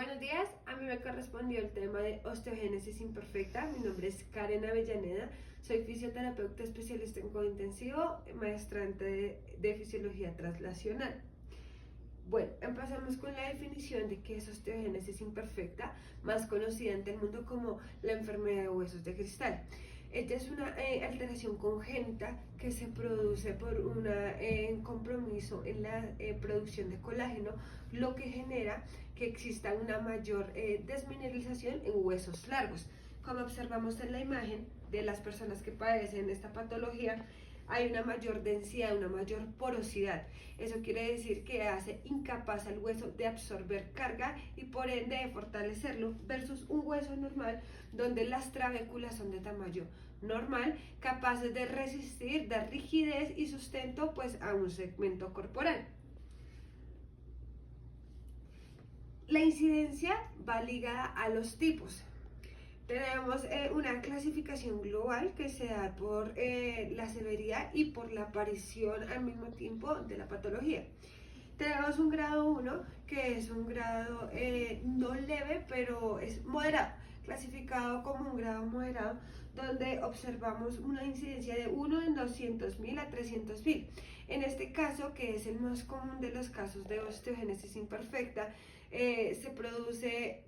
Buenos días, a mí me correspondió el tema de osteogénesis imperfecta. Mi nombre es Karen Avellaneda, soy fisioterapeuta especialista en cuidado intensivo, maestrante de fisiología translacional. Bueno, empezamos con la definición de qué es osteogénesis imperfecta, más conocida en el mundo como la enfermedad de huesos de cristal. Esta es una alteración congénita que se produce por un compromiso en la producción de colágeno, lo que genera que exista una mayor desmineralización en huesos largos. Como observamos en la imagen de las personas que padecen esta patología, hay una mayor densidad, una mayor porosidad. Eso quiere decir que hace incapaz al hueso de absorber carga y por ende de fortalecerlo, versus un hueso normal donde las trabéculas son de tamaño normal, capaces de resistir, dar rigidez y sustento pues a un segmento corporal. La incidencia va ligada a los tipos. Tenemos una clasificación global que se da por la severidad y por la aparición al mismo tiempo de la patología. Tenemos un grado 1 que es un grado no leve, pero es moderado, clasificado como un grado moderado, donde observamos una incidencia de 1 en 200.000 a 300.000. En este caso, que es el más común de los casos de osteogénesis imperfecta, se produce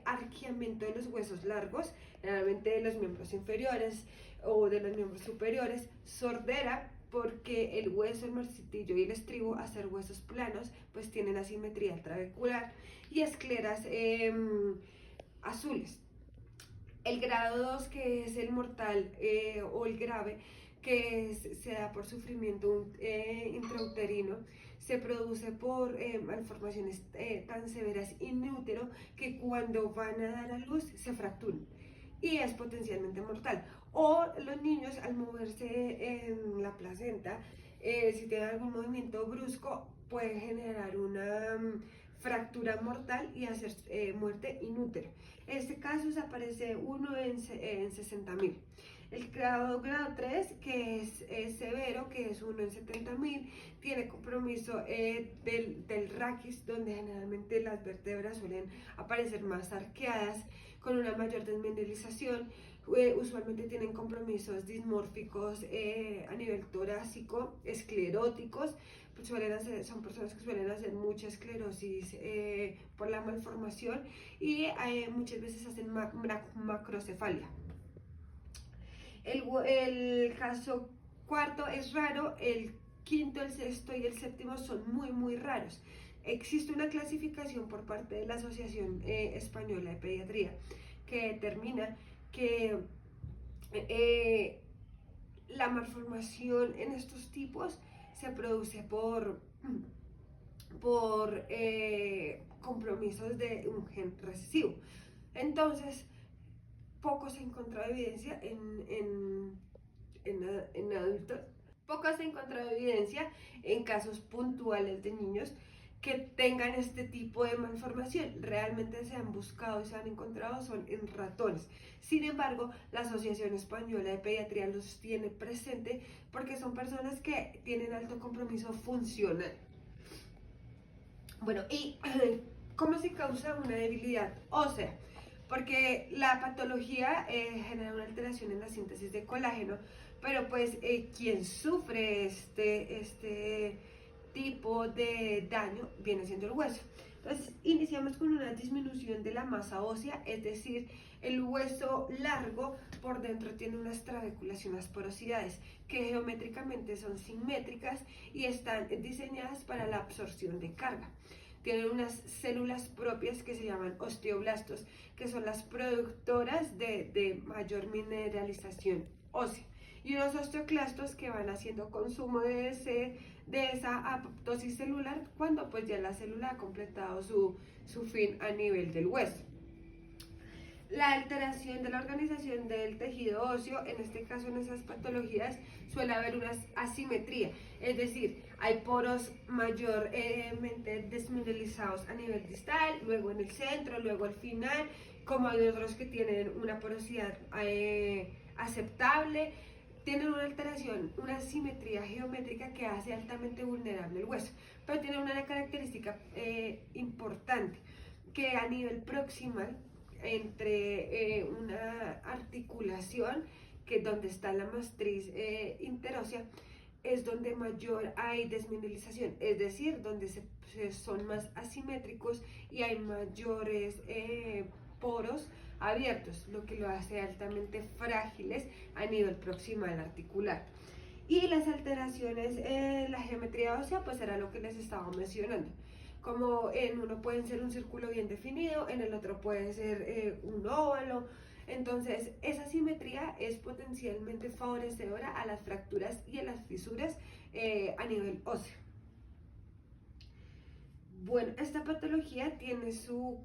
arqueamiento de los huesos largos, generalmente de los miembros inferiores o de los miembros superiores, sordera, porque el hueso, el martillo y el estribo, a ser huesos planos, pues tienen asimetría trabecular, y escleras azules. El grado 2, que es el mortal o el grave, que se da por sufrimiento intrauterino, se produce por malformaciones tan severas in útero que cuando van a dar a luz se fracturan y es potencialmente mortal. O los niños, al moverse en la placenta, si tienen algún movimiento brusco, puede generar una fractura mortal y hacer muerte in útero. En este caso se aparece 1 en 60.000. El grado 3, que es severo, que es 1 en 70.000, tiene compromiso del raquis, donde generalmente las vértebras suelen aparecer más arqueadas, con una mayor desmineralización. Usualmente tienen compromisos dismórficos a nivel torácico, escleróticos. Son personas que suelen hacer mucha esclerosis por la malformación y muchas veces hacen macrocefalia. El caso cuarto es raro, el quinto, el sexto y el séptimo son muy raros. Existe una clasificación por parte de la Asociación Española de Pediatría que determina que la malformación en estos tipos se produce por compromisos de un gen recesivo. Entonces, poco se ha encontrado evidencia en adultos, poco se ha encontrado evidencia en casos puntuales de niños que tengan este tipo de malformación. Realmente se han buscado y se han encontrado son en ratones. Sin embargo, la Asociación Española de Pediatría los tiene presente porque son personas que tienen alto compromiso funcional. Bueno, ¿y cómo se causa una debilidad ósea? Porque la patología genera una alteración en la síntesis de colágeno, pero pues quien sufre este tipo de daño viene siendo el hueso. Entonces iniciamos con una disminución de la masa ósea, es decir, el hueso largo por dentro tiene unas trabéculas y unas porosidades que geométricamente son simétricas y están diseñadas para la absorción de carga. Tienen unas células propias que se llaman osteoblastos, que son las productoras de mayor mineralización ósea, y unos osteoclastos que van haciendo consumo de esa apoptosis celular cuando pues ya la célula ha completado su fin a nivel del hueso. La alteración de la organización del tejido óseo, en este caso en esas patologías, suele haber una asimetría, es decir, hay poros mayormente desmineralizados a nivel distal, luego en el centro, luego al final, como hay otros que tienen una porosidad aceptable. Tienen una alteración, una asimetría geométrica que hace altamente vulnerable el hueso, pero tiene una característica importante, que a nivel proximal, entre una articulación, que donde está la matriz interósea, es donde mayor hay desmineralización, es decir, donde son más asimétricos y hay mayores poros abiertos, lo que lo hace altamente frágiles a nivel proximal articular. Y las alteraciones en la geometría ósea, pues era lo que les estaba mencionando. Como en uno puede ser un círculo bien definido, en el otro puede ser un óvalo. Entonces, esa simetría es potencialmente favorecedora a las fracturas y a las fisuras a nivel óseo. Bueno, esta patología tiene su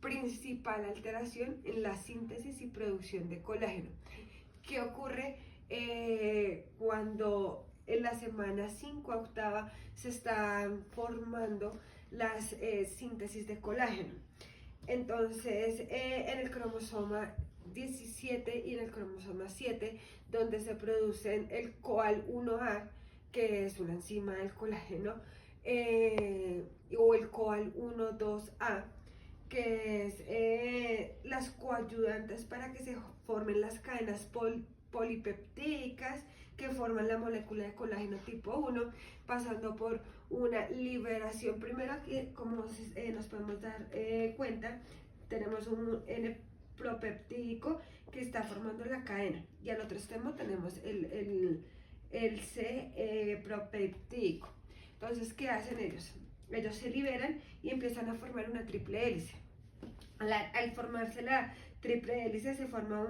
principal alteración en la síntesis y producción de colágeno. ¿Qué ocurre cuando en la semana 5 a octava se están formando las síntesis de colágeno? Entonces, en el cromosoma 17 y en el cromosoma 7, donde se producen el COAL1A, que es una enzima del colágeno, o el COAL12A, que es las coayudantes para que se formen las cadenas polipeptídicas que forman la molécula de colágeno tipo 1, pasando por una liberación. Primero, aquí, como nos podemos dar cuenta, tenemos un N-propeptídico que está formando la cadena, y al otro extremo tenemos el C-propeptídico. Entonces, ¿qué hacen ellos? Ellos se liberan y empiezan a formar una triple hélice. Al formarse la triple hélice se forma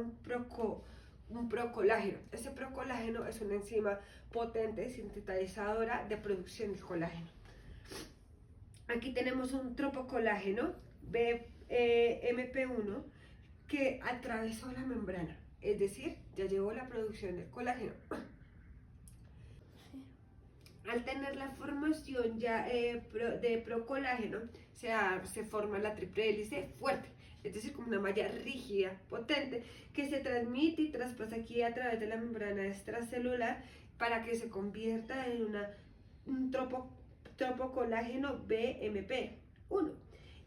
un procolágeno. Ese procolágeno es una enzima potente sintetizadora de producción de colágeno. Aquí tenemos un tropocolágeno MP1 que atravesó la membrana, es decir, ya llevó la producción del colágeno. Al tener la formación ya de procolágeno, se forma la triple hélice fuerte, es decir, como una malla rígida, potente, que se transmite y traspasa aquí a través de la membrana extracelular para que se convierta en un tropocolágeno BMP1.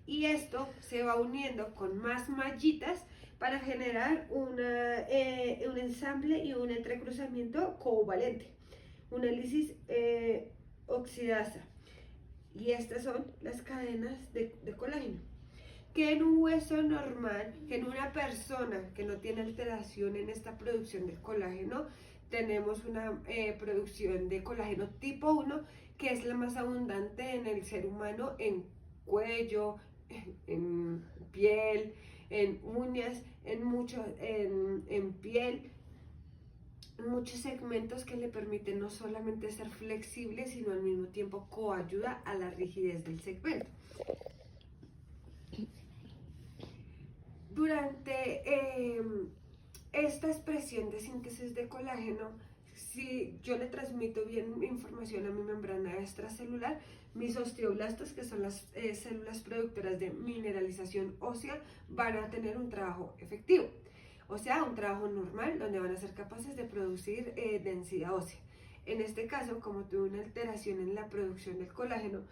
Y esto se va uniendo con más mallitas para generar un ensamble y un entrecruzamiento covalente, una hélice oxidasa. Y estas son las cadenas de colágeno. Que en un hueso normal, que en una persona que no tiene alteración en esta producción del colágeno, tenemos una producción de colágeno tipo 1, que es la más abundante en el ser humano, en cuello, en piel, en uñas, en piel, muchos segmentos que le permiten no solamente ser flexible, sino al mismo tiempo coayuda a la rigidez del segmento. Durante esta expresión de síntesis de colágeno, si yo le transmito bien información a mi membrana extracelular, mis osteoblastos, que son las células productoras de mineralización ósea, van a tener un trabajo efectivo. O sea, un trabajo normal donde van a ser capaces de producir densidad ósea. En este caso, como tuve una alteración en la producción del colágeno,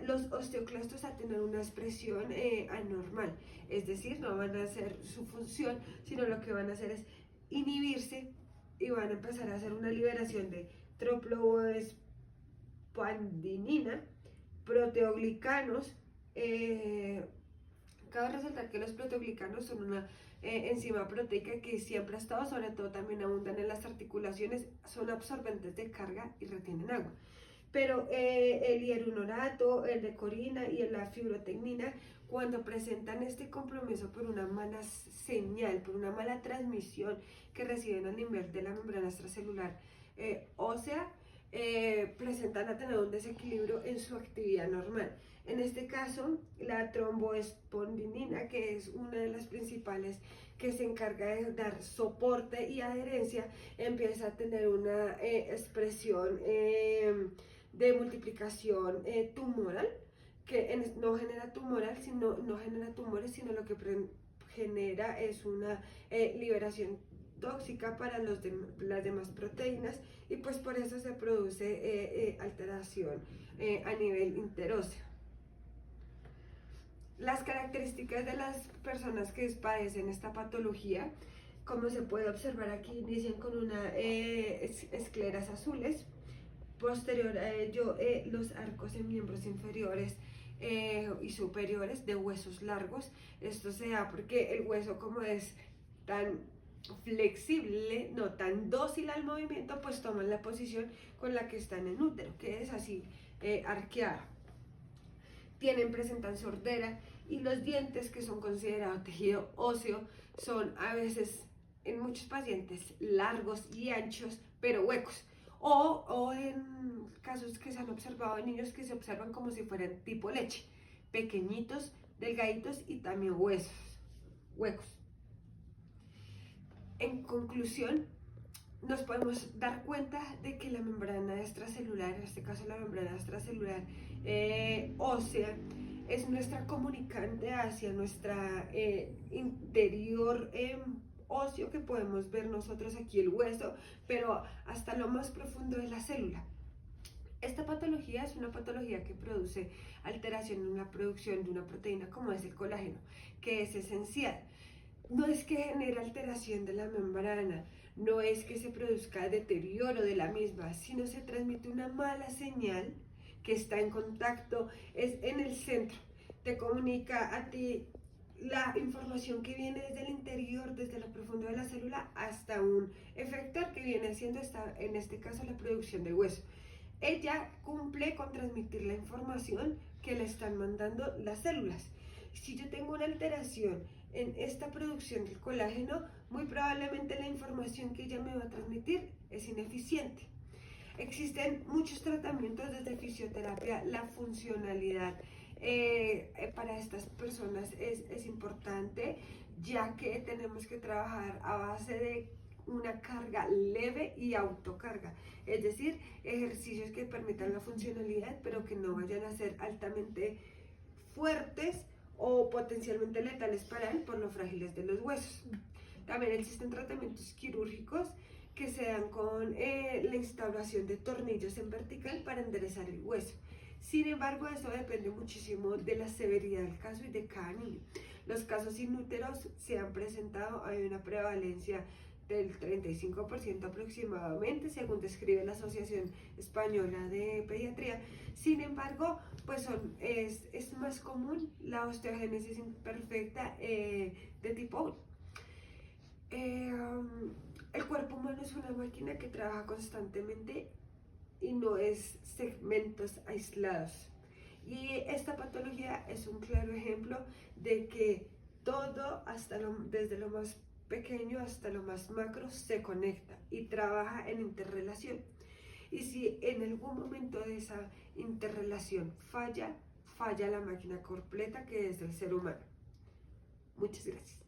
los osteoclastos a tener una expresión anormal. Es decir, no van a hacer su función, sino lo que van a hacer es inhibirse y van a empezar a hacer una liberación de troploespandinina, proteoglicanos. Cabe resaltar que los proteoglicanos son una enzima proteica que siempre ha estado, sobre todo también abundan en las articulaciones, son absorbentes de carga y retienen agua. Pero el hierunorato, el decorina y la fibrotecnina, cuando presentan este compromiso por una mala señal, por una mala transmisión que reciben a nivel de la membrana extracelular ósea, presentan a tener un desequilibrio en su actividad normal. En este caso, la tromboespondinina, que es una de las principales que se encarga de dar soporte y adherencia, empieza a tener una expresión de multiplicación tumoral, que no genera no genera tumores, sino lo que genera es una liberación tóxica para las demás proteínas, y pues por eso se produce alteración a nivel interóseo. Las características de las personas que padecen esta patología, como se puede observar aquí, inician con una escleras azules. Posterior a ello, los arcos en miembros inferiores y superiores de huesos largos. Esto se da porque el hueso, como es tan flexible, no tan dócil al movimiento, pues toman la posición con la que está en el útero, que es así arqueada. Presentan sordera, y los dientes, que son considerados tejido óseo, son a veces en muchos pacientes largos y anchos, pero huecos. O en casos que se han observado en niños, que se observan como si fueran tipo leche, pequeñitos, delgaditos y también huecos. En conclusión, nos podemos dar cuenta de que la membrana extracelular, en este caso la membrana extracelular ósea, es nuestra comunicante hacia nuestra interior óseo, que podemos ver nosotros aquí el hueso, pero hasta lo más profundo de la célula. Esta patología es una patología que produce alteración en la producción de una proteína como es el colágeno, que es esencial. No es que genere alteración de la membrana, no es que se produzca deterioro de la misma, sino se transmite una mala señal que está en contacto, es en el centro, te comunica a ti la información que viene desde el interior, desde lo profundo de la célula, hasta un efector que viene haciendo en este caso la producción de hueso. Ella cumple con transmitir la información que le están mandando las células. Si yo tengo una alteración en esta producción del colágeno, muy probablemente la información que ella me va a transmitir es ineficiente. Existen muchos tratamientos desde fisioterapia. La funcionalidad para estas personas es importante, ya que tenemos que trabajar a base de una carga leve y autocarga, es decir, ejercicios que permitan la funcionalidad, pero que no vayan a ser altamente fuertes o potencialmente letales para él por lo frágiles de los huesos. También existen tratamientos quirúrgicos que se dan con la instauración de tornillos en vertical para enderezar el hueso. Sin embargo, eso depende muchísimo de la severidad del caso y de cada niño. Los casos inúteros se han presentado, hay una prevalencia del 35% aproximadamente, según describe la Asociación Española de Pediatría. Sin embargo, pues es más común la osteogénesis imperfecta de tipo 1. El cuerpo humano es una máquina que trabaja constantemente y no es segmentos aislados. Y esta patología es un claro ejemplo de que todo, desde lo más pequeño hasta lo más macro, se conecta y trabaja en interrelación. Y si en algún momento de esa interrelación falla la máquina completa, que es el ser humano. Muchas gracias.